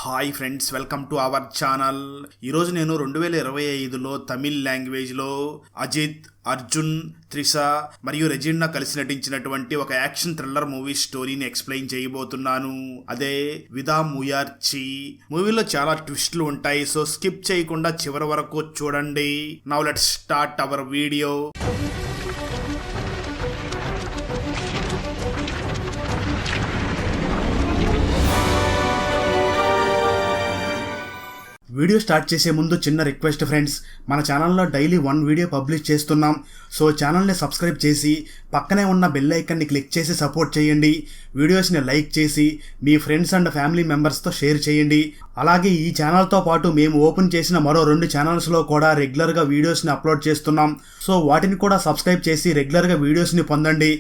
Hi friends, welcome to our channel. ఈరోజు నేను 2025లో తమిళ్ లాంగ్వేజ్లో అజిత్, అర్జున్, త్రిష మరియు రెజిన్నా కలిసి నటించినటువంటి ఒక యాక్షన్ థ్రిల్లర్ మూవీ స్టోరీని ఎక్స్ప్లెయిన్ చేయబోతున్నాను. అదే విదా ముయార్చి. మూవీలో చాలా ట్విస్ట్లు ఉంటాయి, సో స్కిప్ చేయకుండా చివరి వరకు చూడండి. Now let's start our video. Video start చేసే ముందు చిన్న రిక్వెస్ట్ ఫ్రెండ్స్, మన ఛానల్లో డైలీ 1 వీడియో పబ్లిష్ చేస్తున్నాం. సో ఛానల్ని సబ్స్క్రైబ్ చేసి పక్కనే ఉన్న బెల్ ఐకన్ని క్లిక్ చేసి సపోర్ట్ చేయండి. వీడియోస్ని లైక్ చేసి మీ ఫ్రెండ్స్ అండ్ ఫ్యామిలీ మెంబర్స్తో షేర్ చేయండి. అలాగే ఈ ఛానల్తో పాటు మేము ఓపెన్ చేసిన మరో 2 ఛానల్స్లో కూడా రెగ్యులర్గా వీడియోస్ని అప్లోడ్ చేస్తున్నాం. సో వాటిని కూడా సబ్స్క్రైబ్ చేసి రెగ్యులర్గా వీడియోస్ని పొందండి.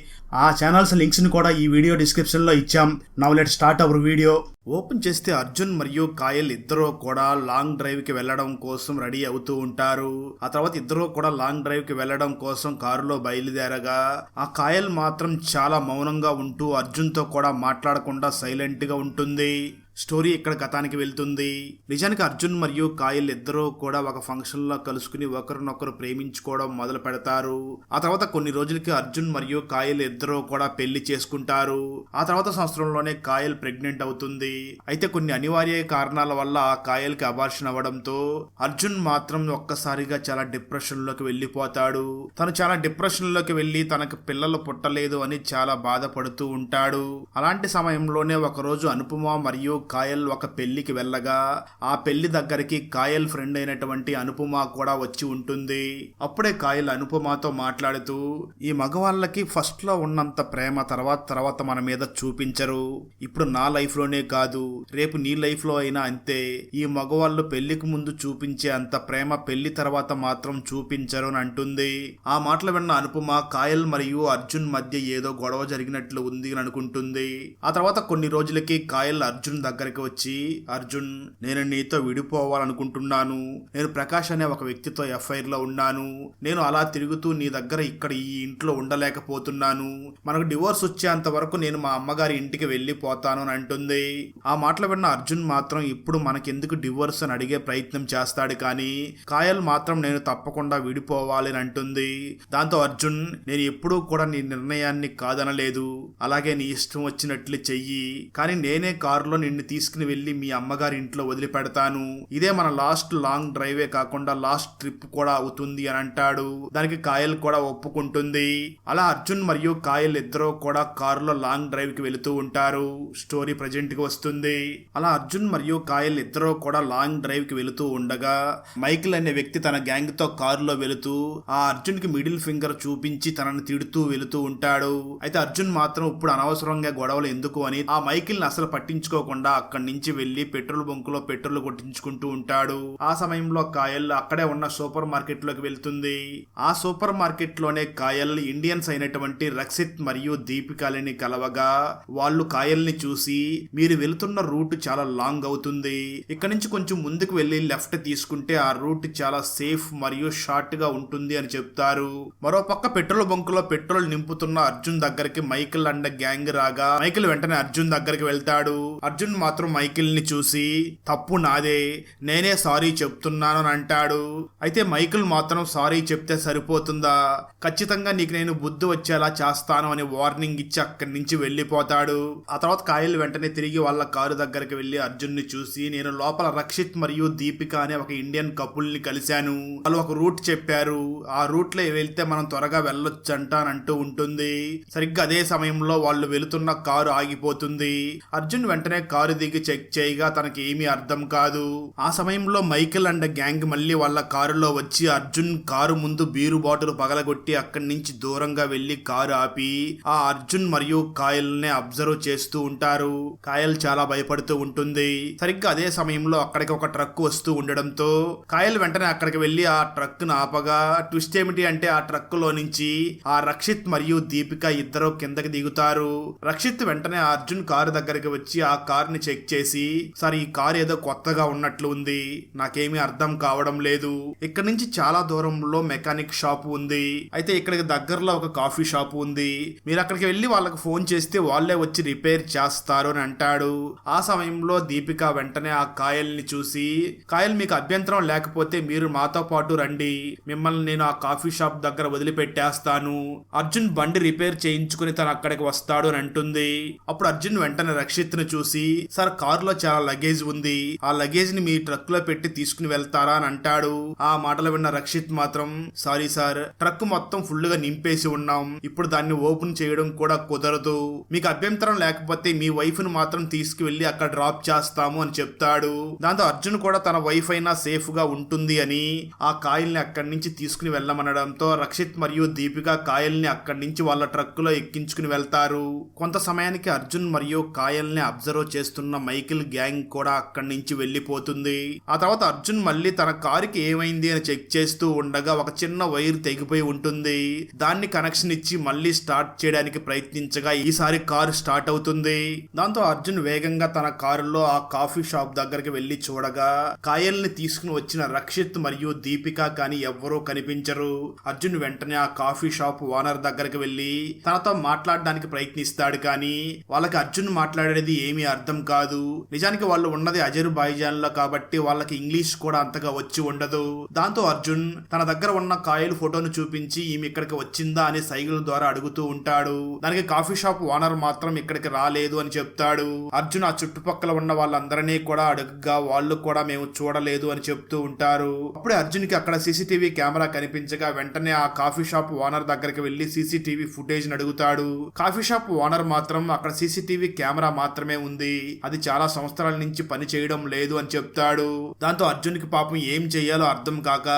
ఆ ఛానల్స్ లింక్స్ని కూడా ఈ వీడియో డిస్క్రిప్షన్లో ఇచ్చాం. Now let start our video. Open చేస్తే అర్జున్ మరియు కాయల్ ఇద్దరూ కూడా లాంగ్ డ్రైవ్కి వెళ్ళడం కోసం రెడీ అవుతూ ఉంటారు. ఆ తర్వాత ఇద్దరూ కూడా లాంగ్ డ్రైవ్కి వెళ్ళడం కోసం కారులో బయలుదేరగా ఆ కాయల్ మాత్రం చాలా మౌనంగా ఉంటూ అర్జున్తో కూడా మాట్లాడకుండా సైలెంట్గా ఉంటుంది. స్టోరీ ఇక్కడ గతానికి వెళ్తుంది. నిజానికి అర్జున్ మరియు కాయల్ ఇద్దరూ కూడా ఒక ఫంక్షన్లో కలుసుకుని ఒకరినొకరు ప్రేమించుకోవడం మొదలు పెడతారు. ఆ తర్వాత కొన్ని రోజులకి అర్జున్ మరియు కాయల్ ఇద్దరూ కూడా పెళ్లి చేసుకుంటారు. ఆ తర్వాత సంవత్సరంలోనే కాయల్ ప్రెగ్నెంట్ అవుతుంది. అయితే కొన్ని అనివార్య కారణాల వల్ల ఆ కాయల్కి అబార్షన్ అవ్వడంతో అర్జున్ మాత్రం ఒక్కసారిగా చాలా డిప్రెషన్ లోకి వెళ్ళిపోతాడు. తను చాలా డిప్రెషన్ లోకి వెళ్ళి తనకు పిల్లలు పుట్టలేదు అని చాలా బాధపడుతూ ఉంటాడు. అలాంటి సమయంలోనే ఒకరోజు అనుపమ మరియు కాయల్ ఒక పెళ్లికి వెళ్ళగా ఆ పెళ్లి దగ్గరికి కాయల్ ఫ్రెండ్ అయినటువంటి అనుపమ కూడా వచ్చి ఉంటుంది. అప్పుడే కాయల్ అనుపమతో మాట్లాడుతూ, ఈ మగవాళ్ళకి ఫస్ట్ లో ఉన్నంత ప్రేమ తర్వాత మన మీద చూపించరు. ఇప్పుడు నా లైఫ్ లోనే కాదు, రేపు నీ లైఫ్ లో అయినా అంతే. ఈ మగవాళ్ళు పెళ్లికి ముందు చూపించే అంత ప్రేమ పెళ్లి తర్వాత మాత్రం చూపించరు అని అంటుంది. ఆ మాటలు విన్న అనుపమ కాయల్ మరియు అర్జున్ మధ్య ఏదో గొడవ జరిగినట్లు ఉంది అని అనుకుంటుంది. ఆ తర్వాత కొన్ని రోజులకి కాయల్ అర్జున్ దగ్గరికి వచ్చి, అర్జున్, నేను నీతో విడిపోవాలనుకుంటున్నాను. నేను ప్రకాష్ అనే ఒక వ్యక్తితో ఎఫ్ఐఆర్ లో ఉన్నాను. నేను అలా తిరుగుతూ నీ దగ్గర ఇక్కడ ఈ ఇంట్లో ఉండలేకపోతున్నాను. మనకు డివోర్స్ వచ్చేంత వరకు నేను మా అమ్మగారి ఇంటికి వెళ్ళిపోతాను అని అంటుంది. ఆ మాటలు విన్న అర్జున్ మాత్రం ఇప్పుడు మనకెందుకు డివోర్స్ అని అడిగే ప్రయత్నం చేస్తాడు. కానీ కాయల్ మాత్రం నేను తప్పకుండా విడిపోవాలి అని అంటుంది. దాంతో అర్జున్, నేను ఎప్పుడూ కూడా నీ నిర్ణయాన్ని కాదనలేదు, అలాగే నీ ఇష్టం వచ్చినట్లు చెయ్యి, కానీ నేనే కారులో నిన్ను తీసుకుని వెళ్ళి మీ అమ్మగారి ఇంట్లో వదిలిపెడతాను. ఇదే మన లాస్ట్ లాంగ్ డ్రైవే కాకుండా లాస్ట్ ట్రిప్ కూడా అవుతుంది అని అంటాడు. దానికి కాయల్ కూడా ఒప్పుకుంటుంది. అలా అర్జున్ మరియు కాయల్ ఇద్దరు కూడా కారులో లాంగ్ డ్రైవ్ కి వెళుతూ ఉంటారు. స్టోరీ ప్రజెంట్ కి వస్తుంది. అలా అర్జున్ మరియు కాయల్ ఇద్దరు కూడా లాంగ్ డ్రైవ్ కి వెళుతూ ఉండగా మైకిల్ అనే వ్యక్తి తన గ్యాంగ్ తో కారులో వెళుతూ ఆ అర్జున్ కి మిడిల్ ఫింగర్ చూపించి తనని తిడుతూ వెళుతూ ఉంటాడు. అయితే అర్జున్ మాత్రం ఇప్పుడు అనవసరంగా గొడవలు ఎందుకు అని ఆ మైకిల్ ని అసలు పట్టించుకోకుండా అక్కడి నుంచి వెళ్లి పెట్రోల్ బంకులో పెట్రోల్ కొట్టించుకుంటూ ఉంటాడు. ఆ సమయంలో కాయల్ అక్కడే ఉన్న సూపర్ మార్కెట్ లోకి వెళ్తుంది. ఆ సూపర్ మార్కెట్ లోనే కాయల్ ఇండియన్స్ అయినటువంటి రక్షిత్ మరియు దీపికలని కలవగా వాళ్ళు కాయల్ ని చూసి, మీరు వెళ్తున్న రూట్ చాలా లాంగ్ అవుతుంది, ఇక్కడ నుంచి కొంచెం ముందుకు వెళ్లి లెఫ్ట్ తీసుకుంటే ఆ రూట్ చాలా సేఫ్ మరియు షార్ట్ గా ఉంటుంది అని చెప్తారు. మరో పక్క పెట్రోల్ బంకులో పెట్రోల్ నింపుతున్న అర్జున్ దగ్గరికి మైకిల్ అండ్ గ్యాంగ్ రాగా మైకిల్ వెంటనే అర్జున్ దగ్గరికి వెళ్తాడు. అర్జున్ మాత్రం మైకిల్ ని చూసి, తప్పు నాదే, నేనే సారీ చెప్తున్నాను అని అంటాడు. అయితే మైకిల్ మాత్రం సారీ చెప్తే సరిపోతుందా, ఖచ్చితంగా నీకు నేను బుద్ధి వచ్చేలా చేస్తాను అని వార్నింగ్ ఇచ్చి అక్కడి నుంచి వెళ్ళిపోతాడు. ఆ తర్వాత కాయల్ వెంటనే తిరిగి వాళ్ళ కారు దగ్గరికి వెళ్లి అర్జున్ ని చూసి, నేను లోపల రక్షిత్ మరియు దీపిక అనే ఒక ఇండియన్ కపుల్ ని కలిశాను, వాళ్ళు ఒక రూట్ చెప్పారు, ఆ రూట్ లో వెళ్తే మనం త్వరగా వెళ్ళొచ్చంట అని అంటూ ఉంటుంది. సరిగ్గా అదే సమయంలో వాళ్ళు వెళుతున్న కారు ఆగిపోతుంది. అర్జున్ వెంటనే కారు దిగి చెక్ చేయగా తనకి ఏమీ అర్థం కాదు. ఆ సమయంలో మైకిల్ అండ్ గ్యాంగ్ మళ్ళీ వాళ్ళ కారులో వచ్చి అర్జున్ కారు ముందు బీరు బాటిల్ పగలగొట్టి అక్కడి నుంచి దూరంగా వెళ్లి కారు ఆపి ఆ అర్జున్ మరియు కాయల్ ని అబ్జర్వ్ చేస్తూ ఉంటారు. కాయల్ చాలా భయపడుతూ ఉంటుంది. సరిగ్గా అదే సమయంలో అక్కడికి ఒక ట్రక్ వస్తూ ఉండడంతో కాయల్ వెంటనే అక్కడికి వెళ్లి ఆ ట్రక్ ను ఆపగా ట్విస్ట్ ఏమిటి అంటే ఆ ట్రక్ లో నుంచి ఆ రక్షిత్ మరియు దీపిక ఇద్దరు కిందకి దిగుతారు. రక్షిత్ వెంటనే అర్జున్ కారు దగ్గరికి వచ్చి ఆ కార్ ని చెక్ చేసి, సార్ ఈ కార్ ఏదో కొత్తగా ఉన్నట్లు ఉంది, నాకేమీ అర్థం కావడం లేదు. ఇక్కడ నుంచి చాలా దూరంలో మెకానిక్ షాప్ ఉంది, అయితే ఇక్కడికి దగ్గరలో ఒక కాఫీ షాప్ ఉంది, మీరు అక్కడికి వెళ్ళి వాళ్ళకి ఫోన్ చేస్తే వాళ్ళే వచ్చి రిపేర్ చేస్తారు అని అంటాడు. ఆ సమయంలో దీపిక వెంటనే ఆ కాయల్ని చూసి, కాయల్ మీకు అభ్యంతరం లేకపోతే మీరు మాతో పాటు రండి, మిమ్మల్ని నేను ఆ కాఫీ షాప్ దగ్గర వదిలిపెట్టేస్తాను, అర్జున్ బండి రిపేర్ చేయించుకుని తను అక్కడికి వస్తాడు అని అంటుంది. అప్పుడు అర్జున్ వెంటనే రక్షిత్ ని చూసి, సార్ కారులో చాలా లగేజ్ ఉంది, ఆ లగేజ్ ని మీ ట్రక్ లో పెట్టి తీసుకుని వెళ్తారా అని అంటాడు. ఆ మాటలు విన్న రక్షిత్ మాత్రం, సారీ సార్, ట్రక్ మొత్తం ఫుల్ గా నింపేసి ఉన్నాం, ఇప్పుడు దాన్ని ఓపెన్ చేయడం కూడా కుదరదు, మీకు అభ్యంతరం లేకపోతే మీ వైఫ్ ను మాత్రం తీసుకువెళ్లి అక్కడ డ్రాప్ చేస్తాము అని చెప్తాడు. దాంతో అర్జున్ కూడా తన వైఫ్ అయినా సేఫ్ గా ఉంటుంది అని ఆ కాయల్ని అక్కడి నుంచి తీసుకుని వెళ్ళమనడంతో రక్షిత్ మరియు దీపిక కాయల్ని అక్కడి నుంచి వాళ్ళ ట్రక్ లో ఎక్కించుకుని వెళ్తారు. కొంత సమయానికి అర్జున్ మరియు కాయల్ని అబ్జర్వ్ చేస్తున్న మైకిల్ గ్యాంగ్ కూడా అక్కడి నుంచి వెళ్లిపోతుంది. ఆ తర్వాత అర్జున్ మళ్ళీ తన కారుకి ఏమైంది అని చెక్ చేస్తూ ఉండగా ఒక చిన్న వైర్ తెగిపోయి ఉంటుంది, దాన్ని కనెక్షన్ ఇచ్చి మళ్ళీ స్టార్ట్ చేయడానికి ప్రయత్నించగా ఈసారి కారు స్టార్ట్ అవుతుంది. దాంతో అర్జున్ వేగంగా తన కారులో ఆ కాఫీ షాప్ దగ్గరికి వెళ్లి చూడగా కాయల్ని తీసుకుని వచ్చిన రక్షిత్ మరియు దీపిక కానీ ఎవ్వరూ కనిపించరు. అర్జున్ వెంటనే ఆ కాఫీ షాప్ ఓనర్ దగ్గరికి వెళ్లి తనతో మాట్లాడడానికి ప్రయత్నిస్తాడు, కానీ వాళ్ళకి అర్జున్ మాట్లాడేది ఏమీ అర్థం కాదు. నిజానికి వాళ్ళు ఉన్నది అజర్బైజాన్ లో కాబట్టి వాళ్ళకి ఇంగ్లీష్ కూడా అంతగా వచ్చి ఉండదు. దాంతో అర్జున్ తన దగ్గర ఉన్న కాయలు ఫోటోను చూపించి ఈమె ఇక్కడికి వచ్చిందా అని సైగల ద్వారా అడుగుతూ ఉంటాడు. దానికి కాఫీ షాప్ ఓనర్ మాత్రం ఇక్కడికి రాలేదు అని చెప్తాడు. అర్జున్ ఆ చుట్టుపక్కల ఉన్న వాళ్ళందరినీ కూడా అడుగుగా వాళ్ళు కూడా మేము చూడలేదు అని చెప్తూ ఉంటారు. అప్పుడే అర్జున్ కి అక్కడ సీసీటీవీ కెమెరా కనిపించగా వెంటనే ఆ కాఫీ షాప్ ఓనర్ దగ్గరికి వెళ్లి సీసీటీవీ ఫుటేజ్ అడుగుతాడు. కాఫీ షాప్ ఓనర్ మాత్రం అక్కడ సీసీటీవీ కెమెరా మాత్రమే ఉంది, అది చాలా సంవత్సరాల నుంచి పని చేయడం లేదు అని చెప్తాడు. దాంతో అర్జున్ కి పాపం ఏం చెయ్యాలో అర్థం కాక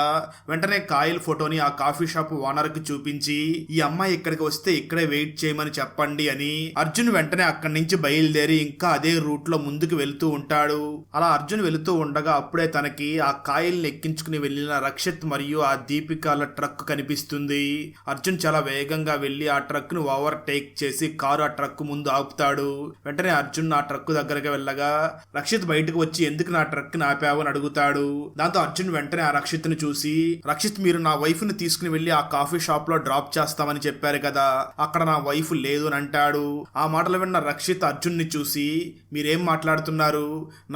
వెంటనే కాయల్ ఫోటోని ఆ కాఫీ షాప్ ఓనర్ కి చూపించి, ఈ అమ్మాయి ఇక్కడికి వస్తే ఇక్కడే వెయిట్ చేయమని చెప్పండి అని అర్జున్ వెంటనే అక్కడి నుంచి బయలుదేరి ఇంకా అదే రూట్ లో ముందుకు వెళ్తూ ఉంటాడు. అలా అర్జున్ వెళుతూ ఉండగా అప్పుడే తనకి ఆ కాయల్ని ఎక్కించుకుని వెళ్లిన రక్షిత్ మరియు ఆ దీపికాల ట్రక్ కనిపిస్తుంది. అర్జున్ చాలా వేగంగా వెళ్లి ఆ ట్రక్ ను ఓవర్ టేక్ చేసి కారు ఆ ట్రక్ ముందు ఆపుతాడు. వెంటనే అర్జున్ ఆ ట్రక్ దగ్గరికి వెళ్ళగా రక్షిత్ బయటకు వచ్చి ఎందుకు నా ట్రక్ ని ఆపావు అని అడుగుతాడు. దాంతో అర్జున్ వెంటనే ఆ రక్షిత్ ని చూసి, రక్షిత్ మీరు నా వైఫ్ ని తీసుకుని వెళ్లి ఆ కాఫీ షాప్ లో డ్రాప్ చేస్తామని చెప్పారు కదా, అక్కడ నా వైఫ్ లేదు అని అంటాడు. ఆ మాటలు విన్న రక్షిత్ అర్జున్ ని చూసి, మీరేం మాట్లాడుతున్నారు,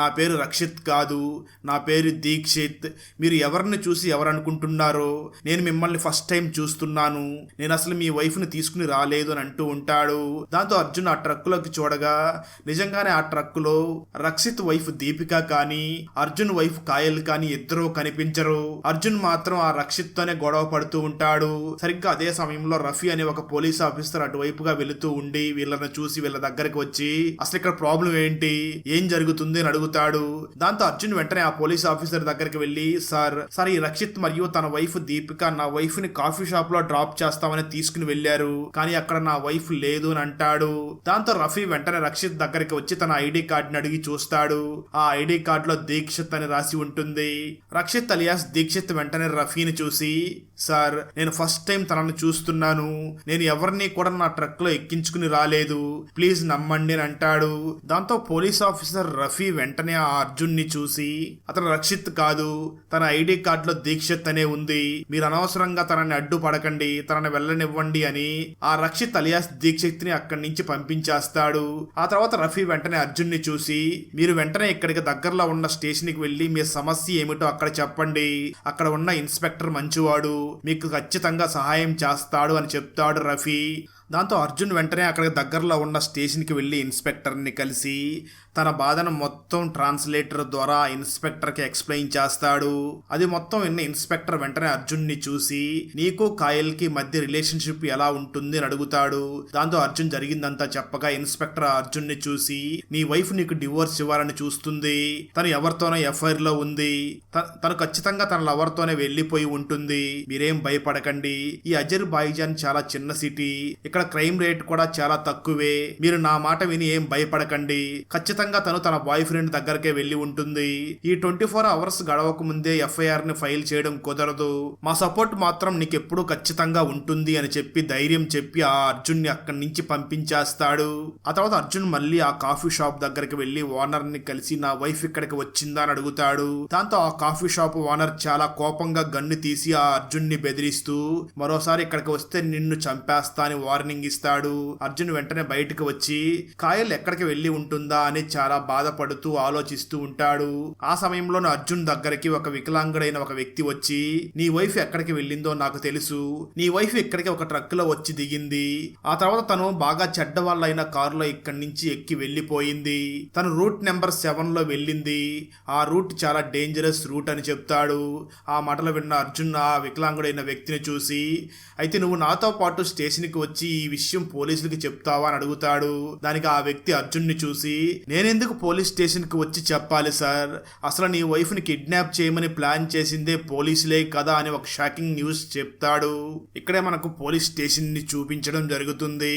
నా పేరు రక్షిత్ కాదు, నా పేరు దీక్షిత్, మీరు ఎవరిని చూసి ఎవరు అనుకుంటున్నారో, నేను మిమ్మల్ని ఫస్ట్ టైం చూస్తున్నాను, నేను అసలు మీ వైఫ్ ని తీసుకుని రాలేదు అని అంటూ ఉంటాడు. దాంతో అర్జున్ ఆ ట్రక్ లోకి చూడగా నిజంగానే ఆ ట్రక్ లో రక్షిత్ వైఫ్ దీపిక కానీ అర్జున్ వైఫ్ కాయల్ కానీ ఇద్దరూ కనిపించరు. అర్జున్ మాత్రం ఆ రక్షిత్ తోనే గొడవ పడుతూ ఉంటాడు. సరిగ్గా అదే సమయంలో రఫీ అనే ఒక పోలీస్ ఆఫీసర్ అటువైపుగా వెళుతూ ఉండి వీళ్ళని చూసి వీళ్ళ దగ్గరికి వచ్చి అసలు ఇక్కడ ప్రాబ్లం ఏంటి, ఏం జరుగుతుంది అని అడుగుతాడు. దాంతో అర్జున్ వెంటనే ఆ పోలీస్ ఆఫీసర్ దగ్గరికి వెళ్లి, సార్ ఈ రక్షిత్ మరియు తన వైఫ్ దీపిక నా వైఫ్ ని కాఫీ షాప్ లో డ్రాప్ చేస్తామని తీసుకుని వెళ్లారు, కానీ అక్కడ నా వైఫ్ లేదు అని అంటాడు. దాంతో రఫీ వెంటనే రక్షిత్ దగ్గరికి వచ్చి తన ఐడి కార్డ్ ని అడిగి చూస్తాడు. ఆ ఐడి కార్డ్ లో దీక్షిత్ అని రాసి ఉంటుంది. రక్షిత్ అలియాస్ దీక్షిత్ వెంటనే రఫీని చూసి, సార్ నేను ఫస్ట్ టైం తనను చూస్తున్నాను, నేను ఎవరిని కూడా నా ట్రక్ లో ఎక్కించుకుని రాలేదు, ప్లీజ్ నమ్మండి అని అంటాడు. దాంతో పోలీస్ ఆఫీసర్ రఫీ వెంటనే ఆ అర్జున్ ని చూసి, అతను రక్షిత్ కాదు, తన ఐడి కార్డ్ లో దీక్షిత్ అనే ఉంది, మీరు అనవసరంగా తనని అడ్డుపడకండి, తనని వెళ్ళనివ్వండి అని ఆ రక్షిత్ అలియాస్ దీక్షిత్ ని అక్కడి నుంచి పంపించేస్తాడు. ఆ తర్వాత రఫీ వెంటనే అర్జున్ ని చూసి, మీరు వెంటనే ఇక్కడికి దగ్గరలో ఉన్న స్టేషన్ కి వెళ్లి మీ సమస్య ఏమిటో అక్కడ చెప్పండి, అక్కడ ఉన్న ఇన్స్పెక్టర్ మంచివాడు, మీకు ఖచ్చితంగా సహాయం చేస్తాడు అని చెప్తాడు రఫీ. దాంతో అర్జున్ వెంటనే అక్కడికి దగ్గరలో ఉన్న స్టేషన్కి వెళ్ళి ఇన్స్పెక్టర్ని కలిసి తన బాధను మొత్తం ట్రాన్స్లేటర్ ద్వారా ఇన్స్పెక్టర్కి ఎక్స్ప్లెయిన్ చేస్తాడు. అది మొత్తం విన్న ఇన్స్పెక్టర్ వెంటనే అర్జున్ని చూసి నీకు కాయల్కి మధ్య రిలేషన్షిప్ ఎలా ఉంటుంది అని అడుగుతాడు. దాంతో అర్జున్ జరిగిందంతా చెప్పగా ఇన్స్పెక్టర్ అర్జున్ని చూసి నీ వైఫ్ నీకు డివోర్స్ ఇవ్వాలని చూస్తుంది, తను ఎవరితోనో ఎఫ్ఐఆర్ లో ఉంది, తను ఖచ్చితంగా తన లవర్ తోనే వెళ్లిపోయి ఉంటుంది, మీరేం భయపడకండి, ఈ అజర్బైజాన్ చాలా చిన్న సిటీ, ఇక్కడ ఇక్కడ క్రైమ్ రేట్ కూడా చాలా తక్కువే. మీరు నా మాట విని ఏం భయపడకండి. ఖచ్చితంగా తను తన బాయ్ ఫ్రెండ్ దగ్గరకే వెళ్లి ఉంటుంది. ఈ 24 అవర్స్ గడవక ముందే ఎఫ్ఐఆర్ ని ఫైల్ చేయడం కుదరదు. మా సపోర్ట్ మాత్రం నీకెప్పుడు ఖచ్చితంగా ఉంటుంది అని చెప్పి ధైర్యం చెప్పి ఆ అర్జున్ ని అక్కడి నుంచి పంపించేస్తాడు. ఆ తర్వాత అర్జున్ మళ్ళీ ఆ కాఫీ షాప్ దగ్గరికి వెళ్లి ఓనర్ ని కలిసి నా వైఫ్ ఇక్కడికి వచ్చిందా అని అడుగుతాడు. దాంతో ఆ కాఫీ షాప్ ఓనర్ చాలా కోపంగా గన్ను తీసి ఆ అర్జున్ ని బెదిరిస్తూ మరోసారి ఇక్కడికి వస్తే నిన్ను చంపేస్తా అని వార్నింగ్ ఇస్తాడు. అర్జున్ వెంటనే బయటకు వచ్చి కాయల్ ఎక్కడికి వెళ్లి ఉంటుందా అని చాలా బాధపడుతూ ఆలోచిస్తూ ఉంటాడు. ఆ సమయంలోనే అర్జున్ దగ్గరికి ఒక వికలాంగుడైన ఒక వ్యక్తి వచ్చి నీ వైఫ్ ఎక్కడికి వెళ్ళిందో నాకు తెలుసు. నీ వైఫ్ ఇక్కడికి ఒక ట్రక్ లో వచ్చి దిగింది. ఆ తర్వాత తను బాగా చెడ్డ వాళ్ళైన కారులో ఇక్కడి నుంచి ఎక్కి వెళ్లిపోయింది. తను రూట్ నెంబర్ 7 లో వెళ్ళింది. ఆ రూట్ చాలా డేంజరస్ రూట్ అని చెప్తాడు. ఆ మాటలు విన్న అర్జున్ ఆ వికలాంగుడైన వ్యక్తిని చూసి అయితే నువ్వు నాతో పాటు స్టేషన్కి వచ్చి ఈ విషయం పోలీసులకి చెప్తావా అని అడుగుతాడు. దానికి ఆ వ్యక్తి అర్జున్ ని చూసి నేనెందుకు పోలీస్ స్టేషన్ కి వచ్చి చెప్పాలి సార్, అసలు నీ వైఫ్ ని కిడ్నాప్ చేయమని ప్లాన్ చేసిందే పోలీసులే కదా అని ఒక షాకింగ్ న్యూస్ చెప్తాడు. ఇక్కడే మనకు పోలీస్ స్టేషన్ ని చూపించడం జరుగుతుంది.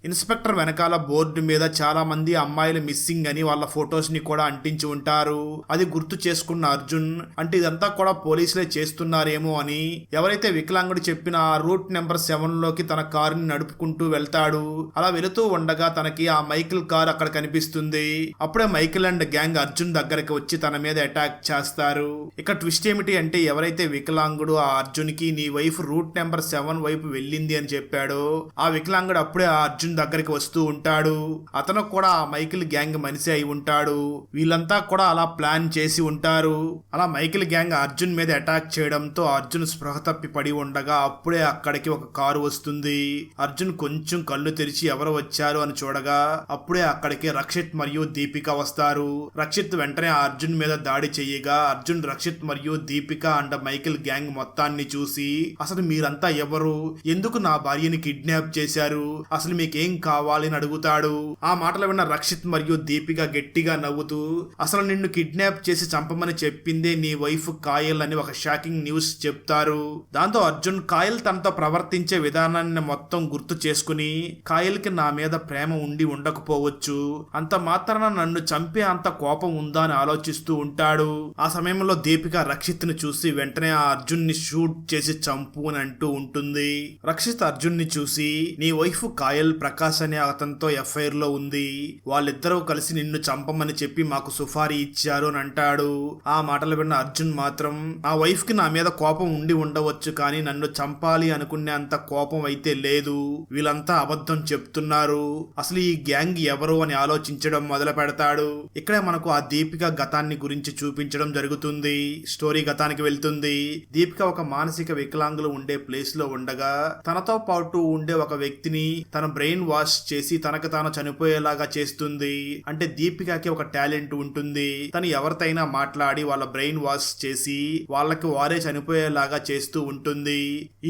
ఇన్స్పెక్టర్ వెనకాల బోర్డు మీద చాలా మంది అమ్మాయిలు మిస్సింగ్ అని వాళ్ళ ఫొటోస్ ని కూడా అంటించి ఉంటారు. అది గుర్తు చేసుకున్న అర్జున్ అంటే ఇదంతా కూడా పోలీసులే చేస్తున్నారేమో అని ఎవరైతే వికలాంగుడు చెప్పిన ఆ రూట్ నెంబర్ 7 లోకి తన కారుని నడుపుకుంటూ వెళ్తాడు. అలా వెళుతూ ఉండగా తనకి ఆ మైకిల్ కార్ అక్కడ కనిపిస్తుంది. అప్పుడే మైకిల్ అండ్ గ్యాంగ్ అర్జున్ దగ్గరికి వచ్చి తన మీద అటాక్ చేస్తారు. ఇక ట్విస్ట్ ఏమిటి అంటే ఎవరైతే వికలాంగుడు ఆ అర్జున్ కి నీ వైఫ్ రూట్ నెంబర్ 7 వైపు వెళ్ళింది అని చెప్పాడో ఆ వికలాంగుడు అప్పుడే ఆ అర్జున్ దగ్గరికి వస్తూ ఉంటాడు. అతను కూడా ఆ మైకిల్ గ్యాంగ్ మనిషి అయి ఉంటాడు. వీళ్ళంతా కూడా అలా ప్లాన్ చేసి ఉంటారు. అలా మైకిల్ గ్యాంగ్ అర్జున్ మీద అటాక్ చేయడంతో అర్జున్ స్పృహ తప్పి పడి ఉండగా అప్పుడే అక్కడికి ఒక కారు వస్తుంది. అర్జున్ కొంచెం కళ్ళు తెరిచి ఎవరు వచ్చారు అని చూడగా అప్పుడే అక్కడికి రక్షిత్ మరియు దీపిక వస్తారు. రక్షిత్ వెంటనే ఆ అర్జున్ మీద దాడి చెయ్యగా అర్జున్ రక్షిత్ మరియు దీపిక అండ్ మైకిల్ గ్యాంగ్ మొత్తాన్ని చూసి అసలు మీరంతా ఎవరు, ఎందుకు నా భార్యని కిడ్నాప్ చేశారు, అసలు మీకేం కావాలి అని అడుగుతాడు. ఆ మాటలు విన్న రక్షిత్ మరియు దీపిక గట్టిగా నవ్వుతూ అసలు నిన్ను కిడ్నాప్ చేసి చంపమని చెప్పిందే నీ వైఫ్ కాయల్ అని ఒక షాకింగ్ న్యూస్ చెప్తారు. దాంతో అర్జున్ కాయల్ తనతో ప్రవర్తించే విధానాన్ని మొత్తం గుర్తు చేసుకుని కాయల్ కి నా మీద ప్రేమ ఉండి ఉండకపోవచ్చు, అంత మాత్రాన నన్ను చంపే అంత కోపం ఉందా అని ఆలోచిస్తూ ఉంటాడు. ఆ సమయంలో దీపిక రక్షిత్ ని చూసి వెంటనే ఆ అర్జున్ ని షూట్ చేసి చంపు అని అంటూ ఉంటుంది. రక్షిత్ అర్జున్ ని చూసి నీ వైఫ్ కాయల్ ప్రకాష్ అనే అతనితో ఎఫ్ఐఆర్ లో ఉంది, వాళ్ళిద్దరూ కలిసి నిన్ను చంపమని చెప్పి మాకు సుఫారీ ఇచ్చారు అని అంటాడు. ఆ మాటలు విన్న అర్జున్ మాత్రం ఆ వైఫ్ కి నా మీద కోపం ఉండి ఉండవచ్చు కానీ నన్ను చంపాలి అనుకునే అంత కోపం అయితే లేదు, వీళ్ళంతా అబద్ధం చెప్తున్నారు, అసలు ఈ గ్యాంగ్ ఎవరు అని ఆలోచించడం మొదలు పెడతాడు. ఇక్కడే మనకు ఆ దీపిక గతాన్ని గురించి చూపించడం జరుగుతుంది. స్టోరీ గతానికి వెళ్తుంది. దీపిక ఒక మానసిక వికలాంగులు ఉండే ప్లేస్ లో ఉండగా తనతో పాటు ఉండే ఒక వ్యక్తిని తన బ్రెయిన్ వాష్ చేసి తనకు తాను చనిపోయేలాగా చేస్తుంది. అంటే దీపికకి ఒక టాలెంట్ ఉంటుంది. తను ఎవరితైనా మాట్లాడి వాళ్ళ బ్రెయిన్ వాష్ చేసి వాళ్ళకి వారే చనిపోయేలాగా చేస్తూ ఉంటుంది.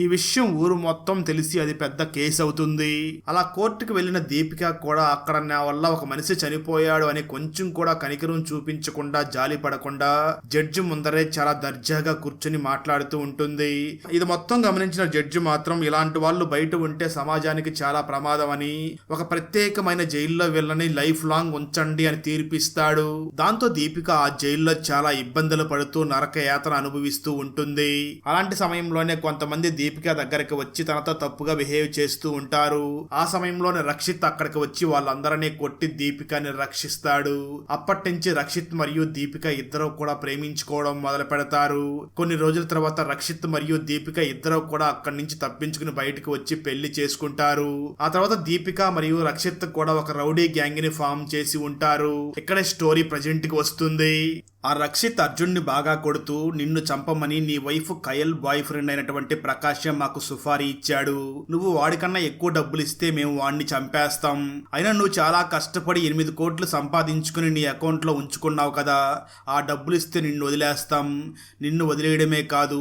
ఈ విషయం ఊరు మొత్తం తెలిసి అది పెద్ద కేసు అవుతుంది. అలా కోర్టుకు వెళ్లిన దీపిక కూడా అక్కడ నా వల్ల ఒక మనిషి చనిపోయాడు అని కొంచెం కూడా కనికరం చూపించకుండా జాలి పడకుండా జడ్జి ముందరే చాలా దర్జాగా కూర్చొని మాట్లాడుతూ ఉంటుంది. ఇది మొత్తం గమనించిన జడ్జి మాత్రం ఇలాంటి వాళ్ళు బయట ఉంటే సమాజానికి చాలా ప్రమాదం అని ఒక ప్రత్యేకమైన జైల్లో వీళ్ళని లైఫ్ లాంగ్ ఉంచండి అని తీర్పిస్తాడు. దాంతో దీపిక ఆ జైల్లో చాలా ఇబ్బందులు పడుతూ నరక యాతన అనుభవిస్తూ ఉంటుంది. అలాంటి సమయంలోనే కొంతమంది దీపిక దగ్గరికి వచ్చి తనతో తప్పుగా బిహేవ్ చేస్తూ ఉంటారు. ఆ సమయంలోనే రక్షిత్ అక్కడికి వచ్చి వాళ్ళందరినీ కొట్టి దీపికని రక్షిస్తాడు. అప్పటి నుంచి రక్షిత్ మరియు దీపిక ఇద్దరు కూడా ప్రేమించుకోవడం మొదలు పెడతారు. కొన్ని రోజుల తర్వాత రక్షిత్ మరియు దీపిక ఇద్దరు కూడా అక్కడి నుంచి తప్పించుకుని బయటకు వచ్చి పెళ్లి చేసుకుంటారు. ఆ తర్వాత దీపిక మరియు రక్షిత్ కూడా ఒక రౌడీ గ్యాంగ్ ని ఫామ్ చేసి ఉంటారు. ఇక్కడే స్టోరీ ప్రజెంట్ కి వస్తుంది. ఆ రక్షిత్ అర్జున్ ని బాగా కొడుతూ నిన్ను చంపమని నీ వైఫ్ కయల్ బాయ్ ఫ్రెండ్ అయినటువంటి ప్రకాశ్ మాకు సుఫారీ ఇచ్చాడు, నువ్వు వాడికన్నా ఎక్కువ డబ్బులు ఇస్తే మేము వాడిని చంపేస్తాం, అయినా నువ్వు చాలా కష్టపడి 8 కోట్లు సంపాదించుకుని నీ అకౌంట్ లో ఉంచుకున్నావు కదా, ఆ డబ్బులు ఇస్తే నిన్ను వదిలేస్తాం, నిన్ను వదిలేయడమే కాదు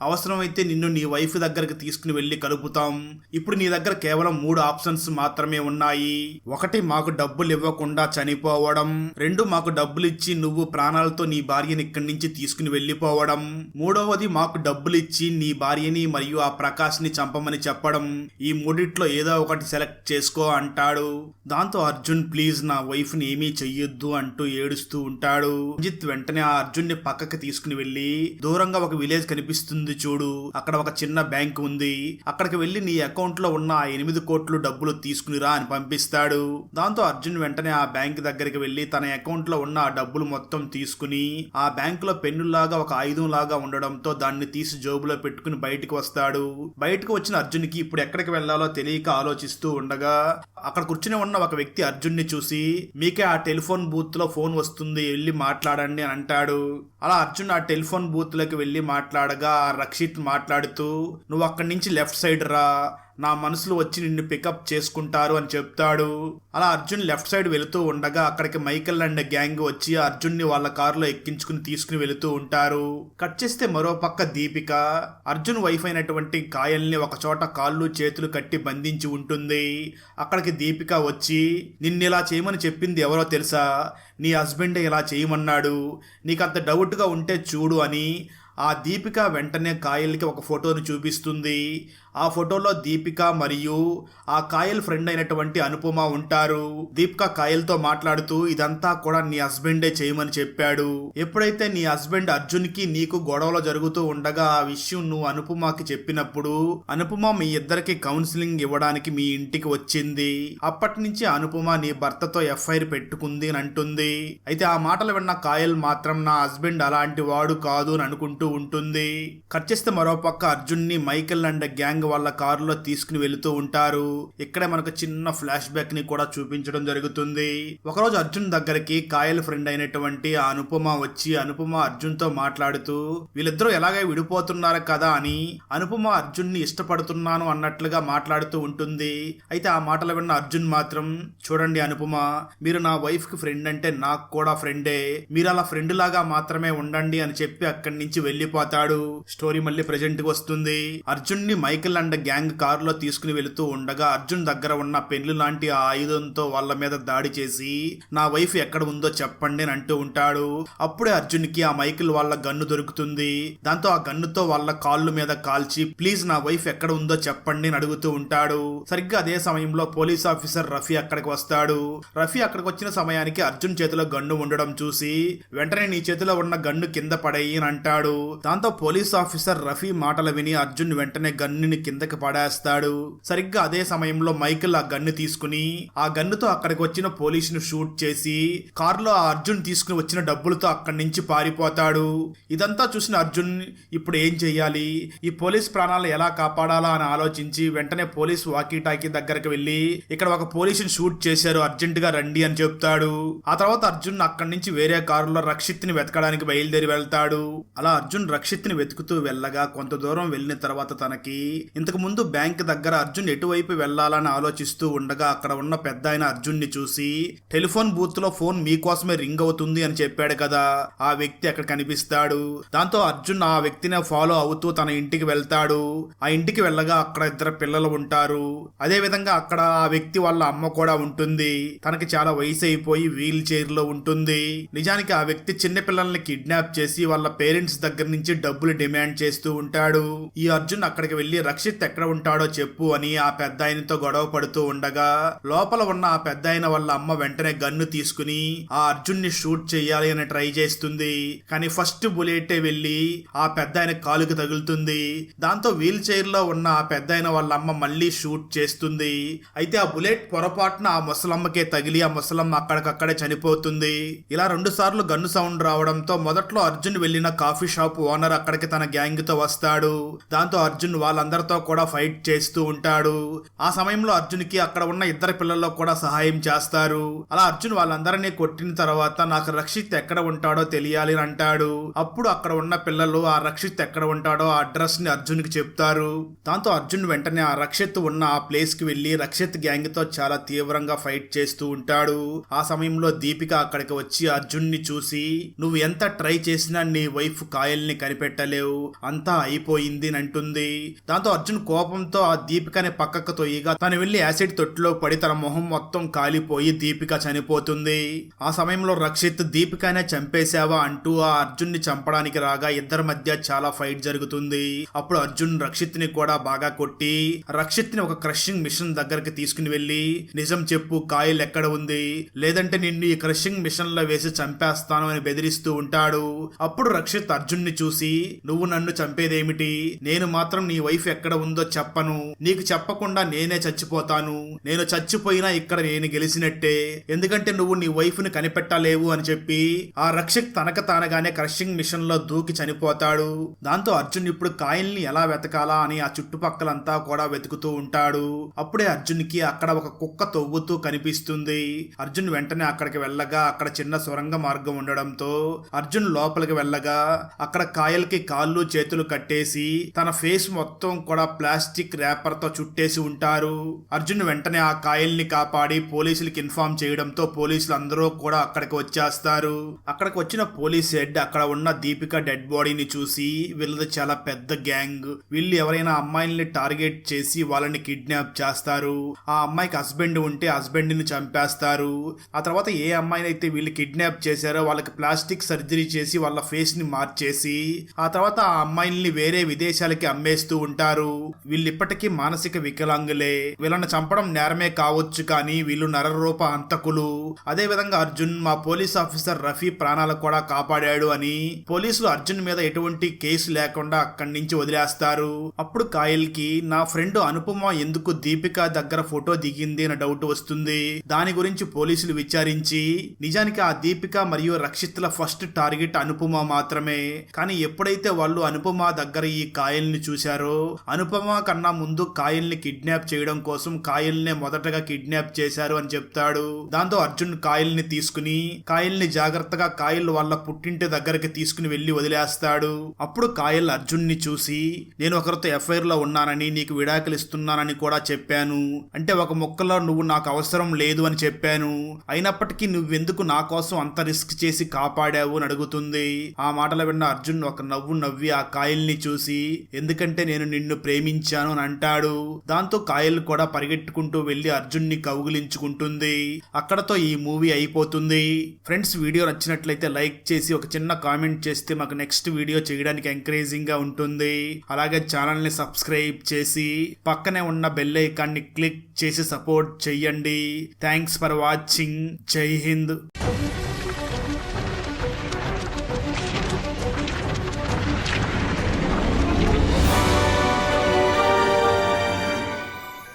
అవసరమైతే నిన్ను నీ వైఫ్ దగ్గరికి తీసుకుని వెళ్ళి కలుపుతాం. ఇప్పుడు నీ దగ్గర కేవలం 3 ఆప్షన్స్ మాత్రమే ఉన్నాయి. 1 మాకు డబ్బులు ఇవ్వకుండా చనిపోవడం, 2 మాకు డబ్బులు ఇచ్చి నువ్వు ప్రాణాలతో నీ భార్యని ఇక్కడి నుంచి తీసుకుని వెళ్ళిపోవడం, 3వది మాకు డబ్బులు ఇచ్చి నీ భార్యని మరియు ఆ ప్రకాష్ ని చంపమని చెప్పడం. ఈ 3 రెండిట్లో ఏదో ఒకటి సెలెక్ట్ చేసుకో అంటాడు. దాంతో అర్జున్ ప్లీజ్ నా వైఫ్ ని ఏమీ చెయ్యొద్దు అంటూ ఏడుస్తూ ఉంటాడు. రంజిత్ వెంటనే ఆ అర్జున్ ని పక్కకి తీసుకుని వెళ్లి దూరంగా ఒక విలేజ్ కనిపిస్తుంది చూడు, అక్కడ ఒక చిన్న బ్యాంక్ ఉంది, అక్కడికి వెళ్లి నీ అకౌంట్ లో ఉన్న 8 కోట్లు డబ్బులు తీసుకునిరా అని పంపిస్తాడు. దాంతో అర్జున్ వెంటనే ఆ బ్యాంక్ దగ్గరికి వెళ్లి తన అకౌంట్ లో ఉన్న ఆ డబ్బులు మొత్తం తీసుకుని ఆ బ్యాంక్ లో పెన్నులాగా ఒక ఆయుధం లాగా ఉండడంతో దాన్ని తీసి జోబులో పెట్టుకుని బయటకు వస్తాడు. బయటకు వచ్చిన అర్జున్ కి ఇప్పుడు ఎక్కడికి వెళ్లాలో తెలియక ఆలోచిస్తూ ఉండగా అక్కడ కూర్చుని ఉన్న ఒక వ్యక్తి అర్జున్ ని చూసి మీకే ఆ టెలిఫోన్ బూత్ లో ఫోన్ వస్తుంది, వెళ్ళి మాట్లాడండి అని అంటాడు. అలా అర్జున్ ఆ టెలిఫోన్ బూత్ లోకి వెళ్లి మాట్లాడగా రక్షిత్ మాట్లాడుతూ నువ్వు అక్కడి నుంచి లెఫ్ట్ సైడ్ రా, నా మనసులో వచ్చి నిన్ను పికప్ చేసుకుంటారు అని చెప్తాడు. అలా అర్జున్ లెఫ్ట్ సైడ్ వెళుతూ ఉండగా అక్కడికి మైకేల్ అండ్ గ్యాంగ్ వచ్చి అర్జున్ ని వాళ్ళ కారులో ఎక్కించుకుని తీసుకుని వెళుతూ ఉంటారు. కట్ చేస్తే మరో పక్క దీపిక అర్జున్ వైఫ్ అయినటువంటి కాయల్ని ఒక చోట కాళ్ళు చేతులు కట్టి బంధించి ఉంటుంది. అక్కడికి దీపిక వచ్చి నిన్నిలా చేయమని చెప్పింది ఎవరో తెలుసా, నీ హస్బెండ్ ఇలా చేయమన్నాడు, నీకంత డౌట్గా ఉంటే చూడు అని ఆ దీపిక వెంటనే కాయల్కి ఒక ఫోటోని చూపిస్తుంది. ఆ ఫోటోలో దీపిక మరియు ఆ కాయల్ ఫ్రెండ్ అయినటువంటి అనుపమ ఉంటారు. దీపిక కాయల్తో మాట్లాడుతూ ఇదంతా కూడా నీ హస్బెండే చేయమని చెప్పాడు. ఎప్పుడైతే నీ హస్బెండ్ అర్జున్ కి నీకు గొడవలు జరుగుతూ ఉండగా ఆ విషయం నువ్వు అనుపమకి చెప్పినప్పుడు అనుపమ మీ ఇద్దరికి కౌన్సిలింగ్ ఇవ్వడానికి మీ ఇంటికి వచ్చింది. అప్పటి నుంచి అనుపమ నీ భర్తతో ఎఫ్ఐఆర్ పెట్టుకుంది అని అంటుంది. అయితే ఆ మాటలు విన్న కాయల్ మాత్రం నా హస్బెండ్ అలాంటి వాడు కాదు అని అనుకుంటూ ఉంటుంది. కట్ చేస్తే మరోపక్క అర్జున్ ని మైకేల్ అండ్ గ్యాంగ్ వాళ్ళ కారులో తీసుకుని వెళుతూ ఉంటారు. ఇక్కడే మనకు చిన్న ఫ్లాష్ బ్యాక్ ని కూడా చూపించడం జరుగుతుంది. ఒకరోజు అర్జున్ దగ్గరికి కాయల్ ఫ్రెండ్ అయినటువంటి ఆ అనుపమ వచ్చి అనుపమ అర్జున్ తో మాట్లాడుతూ వీళ్ళిద్దరూ ఎలాగే విడిపోతున్నారు కదా అని అనుపమ అర్జున్ ని ఇష్టపడుతున్నాను అన్నట్లుగా మాట్లాడుతూ ఉంటుంది. అయితే ఆ మాటలు విన్న అర్జున్ మాత్రం చూడండి అనుపమ, మీరు నా వైఫ్ కి ఫ్రెండ్ అంటే నాకు కూడా ఫ్రెండే, మీరు అలా ఫ్రెండ్ లాగా మాత్రమే ఉండండి అని చెప్పి అక్కడి నుంచి వెళ్లిపోతాడు. స్టోరీ మళ్ళీ ప్రెజెంట్ కి వస్తుంది. అర్జున్ ని మైకేల్ అండ్ గ్యాంగ్ కారులో తీసుకుని వెళుతూ ఉండగా అర్జున్ దగ్గర ఉన్న పెన్ను లాంటి ఆ ఆయుధంతో వాళ్ళ మీద దాడి చేసి నా వైఫ్ ఎక్కడ ఉందో చెప్పండి అని అంటూ ఉంటాడు. అప్పుడే అర్జున్ కి ఆ మైకేల్ వాళ్ళ గన్ను దొరుకుతుంది. దాంతో ఆ గన్నుతో వాళ్ళ కాళ్ళు మీద కాల్చి ప్లీజ్ నా వైఫ్ ఎక్కడ ఉందో చెప్పండి అని అడుగుతూ ఉంటాడు. సరిగ్గా అదే సమయంలో పోలీస్ ఆఫీసర్ రఫీ అక్కడికి వస్తాడు. రఫీ అక్కడికి వచ్చిన సమయానికి అర్జున్ చేతిలో గన్ను ఉండడం చూసి వెంటనే నీ చేతిలో ఉన్న గన్ను కింద పడేయి అని అంటాడు. దాంతో పోలీస్ ఆఫీసర్ రఫీ మాటలు విని అర్జున్ వెంటనే గన్నుని కిందకి పడేస్తాడు. సరిగ్గా అదే సమయంలో మైకేల్ ఆ గన్ను తీసుకుని ఆ గన్నుతో అక్కడికి వచ్చిన పోలీసును షూట్ చేసి కారులో ఆ అర్జున్ తీసుకుని వచ్చిన డబ్బులతో అక్కడి నుంచి పారిపోతాడు. ఇదంతా చూసిన అర్జున్ ఇప్పుడు ఏం చెయ్యాలి, ఈ పోలీస్ ప్రాణాలు ఎలా కాపాడాలా అని ఆలోచించి వెంటనే పోలీస్ వాకీ టాకీ దగ్గరకు వెళ్లి ఇక్కడ ఒక పోలీసుని షూట్ చేశారు, అర్జెంట్ గా రండి అని చెప్తాడు. ఆ తర్వాత అర్జున్ అక్కడి నుంచి వేరే కారులో రక్షిత్ ని వెతకడానికి బయలుదేరి వెళ్తాడు. అలా అర్జున్ రక్షిత్ ని వెతుకుతూ వెళ్ళగా కొంత దూరం వెళ్ళిన తర్వాత తనకి ఇంతకు ముందు బ్యాంక్ దగ్గర అర్జున్ ఎటువైపు వెళ్లాలని ఆలోచిస్తూ ఉండగా అక్కడ ఉన్న పెద్ద ఆయన అర్జున్ ని చూసి టెలిఫోన్ బూత్ లో ఫోన్ మీకోసమే రింగ్ అవుతుంది అని చెప్పాడు కదా, ఆ వ్యక్తి అక్కడ కనిపిస్తాడు. దాంతో అర్జున్ ఆ వ్యక్తిని ఫాలో అవుతూ తన ఇంటికి వెళ్తాడు. ఆ ఇంటికి వెళ్ళగా అక్కడ 2 పిల్లలు ఉంటారు. అదే విధంగా అక్కడ ఆ వ్యక్తి వాళ్ళ అమ్మ కూడా ఉంటుంది. తనకి చాలా వయసు అయిపోయి వీల్ చైర్ లో ఉంటుంది. నిజానికి ఆ వ్యక్తి చిన్న పిల్లల్ని కిడ్నాప్ చేసి వాళ్ళ పేరెంట్స్ దగ్గర నుంచి డబ్బులు డిమాండ్ చేస్తూ ఉంటాడు. ఈ అర్జున్ అక్కడికి వెళ్లి రక్షిత్ ఎక్కడ ఉంటాడో చెప్పు అని ఆ పెద్ద ఆయనతో గొడవ పడుతూ ఉండగా లోపల ఉన్న ఆ పెద్ద ఆయన వాళ్ళ అమ్మ వెంటనే గన్ను తీసుకుని ఆ అర్జున్ ని షూట్ చేయాలి అని ట్రై చేస్తుంది. కానీ ఫస్ట్ బుల్లెట్ వెళ్లి ఆ పెద్ద ఆయన కాలుకి తగులుతుంది. దాంతో వీల్ చైర్ లో ఉన్న ఆ పెద్ద ఆయన వాళ్ళ అమ్మ మళ్ళీ షూట్ చేస్తుంది. అయితే ఆ బుల్లెట్ పొరపాటున ఆ ముసలమ్మకే తగిలి ఆ ముసలమ్మ అక్కడికక్కడే చనిపోతుంది. ఇలా 2 సార్లు గన్ను సౌండ్ రావడంతో మొదట్లో అర్జున్ వెళ్లిన కాఫీ షాప్ ఓనర్ అక్కడికి తన గ్యాంగ్ తో వస్తాడు. దాంతో అర్జున్ వాళ్ళందరితో కూడా ఫైట్ చేస్తూ ఉంటాడు. ఆ సమయంలో అర్జున్ కి అక్కడ ఉన్న 2 పిల్లల్లో కూడా సహాయం చేస్తారు. అలా అర్జున్ వాళ్ళందరినీ కొట్టిన తర్వాత నాకు రక్షిత్ ఎక్కడ ఉంటాడో తెలియాలి అని అంటాడు. అప్పుడు అక్కడ ఉన్న పిల్లలు ఆ రక్షిత్ ఎక్కడ ఉంటాడో ఆ అడ్రస్ ని అర్జున్ కి చెప్తారు. దాంతో అర్జున్ వెంటనే ఆ రక్షిత్ ఉన్న ఆ ప్లేస్ కి వెళ్లి రక్షిత్ గ్యాంగ్ తో చాలా తీవ్రంగా ఫైట్ చేస్తూ ఉంటాడు. ఆ సమయంలో దీపిక అక్కడికి వచ్చి అర్జున్ ని చూసి నువ్వు ఎంత ట్రై చేసినా నీ వైఫ్ కాయల్ని కనిపెట్టలేవు, అంతా అయిపోయింది అని అంటుంది. దాంతో అర్జున్ కోపంతో ఆ దీపికని పక్కకు తొయ్యగా తను వెళ్లి యాసిడ్ తొట్టిలో పడి తన మొహం మొత్తం కాలిపోయి దీపిక చనిపోతుంది. ఆ సమయంలో రక్షిత్ దీపికనే చంపేశావా అంటూ ఆ అర్జున్ ని చంపడానికి రాగా ఇద్దరి మధ్య చాలా ఫైట్ జరుగుతుంది. అప్పుడు అర్జున్ రక్షిత్ ని కూడా బాగా కొట్టి రక్షిత్ ని ఒక క్రషింగ్ మిషన్ దగ్గరికి తీసుకుని వెళ్లి నిజం చెప్పు కాయల్ ఎక్కడ ఉంది, లేదంటే నిన్ను ఈ క్రషింగ్ మిషన్ లో వేసి చంపేస్తాను అని బెదిరిస్తూ ఉంటాడు. అప్పుడు రక్షిత్ అర్జున్ ని చూసి నువ్వు నన్ను చంపేదేమిటి, నేను మాత్రం నీ వైఫ్ ఎక్కడ ఉందో చెప్పను, నీకు చెప్పకుండా నేనే చచ్చిపోతాను, నేను చచ్చిపోయినా ఇక్కడ నేను గెలిచినట్టే, ఎందుకంటే నువ్వు నీ వైఫ్ ని కనిపెట్టలేవు అని చెప్పి ఆ రక్షిత్ తనక తానగానే క్రషింగ్ మిషన్ లో దూకి చనిపోతాడు. దాంతో అర్జున్ ఇప్పుడు కాయల్ ని ఎలా వెతకాలా అని ఆ చుట్టుపక్కలంతా కూడా వెతుకుతూ ఉంటాడు. అప్పుడే అర్జున్ కి అక్కడ ఒక కుక్క తవ్వుతూ కనిపిస్తుంది. అర్జున్ వెంటనే అక్కడికి వెళ్ళగా అక్కడ చిన్న సొరంగ మార్గం ఉండడంతో అర్జున్ లోపలికి వెళ్ళగా అక్కడ కాయల్కి కాళ్ళు చేతులు కట్టేసి తన ఫేస్ మొత్తం కూడా ప్లాస్టిక్ ర్యాపర్ తో చుట్టేసి ఉంటారు. అర్జున్ వెంటనే ఆ కాయల్ని కాపాడి పోలీసులకి ఇన్ఫార్మ్ చేయడంతో పోలీసులు అందరూ కూడా అక్కడికి వచ్చేస్తారు. అక్కడికి వచ్చిన పోలీస్ హెడ్ అక్కడ ఉన్న దీపిక డెడ్ బాడీని చూసి వీళ్ళది చాలా పెద్ద గ్యాంగ్, వీళ్ళు ఎవరైనా అమ్మాయిల్ని టార్గెట్ చేసి వాళ్ళని కిడ్నాప్ చేస్తారు, ఆ అమ్మాయికి హస్బెండ్ ఉంటే హస్బెండ్ ని చంపేస్తారు, ఆ తర్వాత ఏ అమ్మాయిని అయితే వీళ్ళు కిడ్నాప్ చేశారో వాళ్ళకి ప్లాస్టిక్ సర్జరీ చేసి వాళ్ళ ఫేస్ ని మార్చేసి ఆ తర్వాత ఆ అమ్మాయిల్ని వేరే విదేశాలకి అమ్మేస్తూ ఉంటారు. వీళ్ళు ఇప్పటికీ మానసిక వికలాంగులే, వీళ్ళని చంపడం నేరమే కావచ్చు కానీ వీళ్ళు నరరూప హంతకులు. అదే విధంగా అర్జున్ మా పోలీస్ ఆఫీసర్ రఫీ ప్రాణాలు కూడా కాపాడాడు అని పోలీసులు అర్జున్ మీద ఎటువంటి కేసు లేకుండా అక్కడి నుంచి వదిలేస్తారు. అప్పుడు కాయల్ కి నా ఫ్రెండ్ అనుపమ ఎందుకు దీపిక దగ్గర ఫోటో దిగింది అనే డౌట్ వస్తుంది. దాని గురించి పోలీసులు విచారించి నిజానికి ఆ దీపిక మరియు రక్షిత్ల ఫస్ట్ టార్గెట్ అనుపమ మాత్రమే, కానీ ఎప్పుడైతే వాళ్ళు అనుపమ దగ్గర ఈ కాయల్ ని చూశారో అనుపమ కన్నా ముందు కాయల్ ని కిడ్నాప్ చేయడం కోసం కాయల్ నే మొదటగా కిడ్నాప్ చేశారు అని చెప్తాడు. దాంతో అర్జున్ కాయల్ ని తీసుకుని కాయల్ ని జాగ్రత్తగా కాయల్ వాళ్ళ పుట్టింటి దగ్గరికి తీసుకుని వెళ్లి వదిలేస్తాడు. అప్పుడు కాయల్ అర్జున్ ని చూసి నేను ఒకరితో ఎఫ్ఐఆర్ లో ఉన్నానని నీకు విడాకులు ఇస్తున్నానని కూడా చెప్పాను, అంటే ఒక ముక్కలో నువ్వు నాకు అవసరం లేదు అని చెప్పాను, అయినప్పటికీ నువ్వెందుకు నా కోసం అంత రిస్క్ చేసి కాపాడావు అని అడుగుతుంది. ఆ మాటలు విన్న అర్జున్ ఒక నవ్వు నవ్వి ఆ కాయల్ ని చూసి ఎందుకంటే నేను నిన్ను ప్రేమించాను అని అంటాడు. దాంతో కాయల్ కూడా పరిగెట్టుకుంటూ వెళ్లి అర్జున్ ని కౌగిలించుకుంటుంది. అక్కడతో ఈ మూవీ అయిపోతుంది. ఫ్రెండ్స్, వీడియో నచ్చినట్లయితే లైక్ చేసి ఒక చిన్న కామెంట్ చేస్తే మాకు నెక్స్ట్ వీడియో చేయడానికి ఎంకరేజింగ్ గా ఉంటుంది. అలాగే ఛానల్ ని సబ్స్క్రైబ్ చేసి పక్కనే ఉన్న బెల్ ఐకాన్ ని క్లిక్ చేసి సపోర్ట్ చెయ్యండి. Thanks for watching. జై హింద్.